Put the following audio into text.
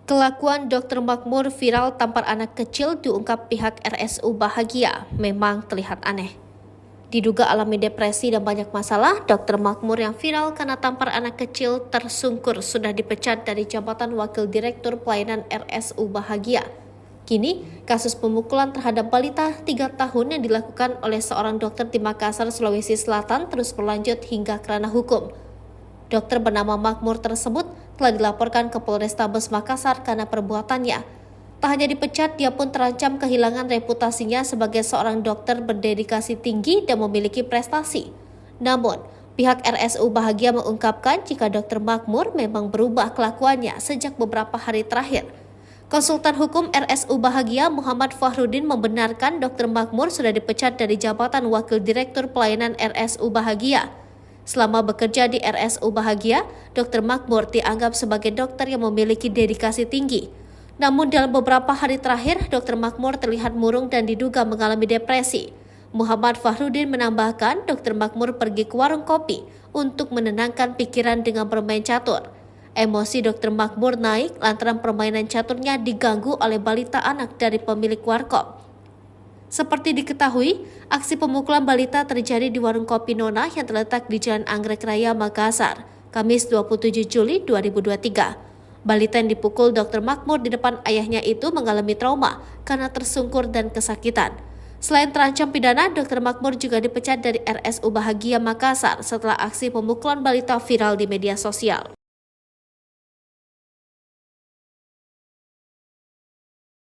Kelakuan Dr. Makmur viral tampar anak kecil diungkap pihak RSU Bahagia memang terlihat aneh. Diduga alami depresi dan banyak masalah, Dr. Makmur yang viral karena tampar anak kecil tersungkur sudah dipecat dari jabatan Wakil Direktur Pelayanan RSU Bahagia. Kini, kasus pemukulan terhadap balita 3 tahun yang dilakukan oleh seorang dokter di Makassar, Sulawesi Selatan terus berlanjut hingga ke ranah hukum. Dokter bernama Makmur tersebut telah dilaporkan ke Polrestabes Makassar karena perbuatannya. Tak hanya dipecat, dia pun terancam kehilangan reputasinya sebagai seorang dokter berdedikasi tinggi dan memiliki prestasi. Namun, pihak RSU Bahagia mengungkapkan jika Dokter Makmur memang berubah kelakuannya sejak beberapa hari terakhir. Konsultan hukum RSU Bahagia Muhammad Fahrudin membenarkan Dokter Makmur sudah dipecat dari jabatan Wakil Direktur Pelayanan RSU Bahagia. Selama bekerja di RSU Bahagia, Dr. Makmur dianggap sebagai dokter yang memiliki dedikasi tinggi. Namun dalam beberapa hari terakhir, Dr. Makmur terlihat murung dan diduga mengalami depresi. Muhammad Fahrudin menambahkan Dr. Makmur pergi ke warung kopi untuk menenangkan pikiran dengan bermain catur. Emosi Dr. Makmur naik lantaran permainan caturnya diganggu oleh balita anak dari pemilik warkop. Seperti diketahui, aksi pemukulan balita terjadi di warung kopi Nona yang terletak di Jalan Anggrek Raya, Makassar, Kamis 27 Juli 2023. Balita yang dipukul Dr. Makmur di depan ayahnya itu mengalami trauma karena tersungkur dan kesakitan. Selain terancam pidana, Dr. Makmur juga dipecat dari RSU Bahagia Makassar setelah aksi pemukulan balita viral di media sosial.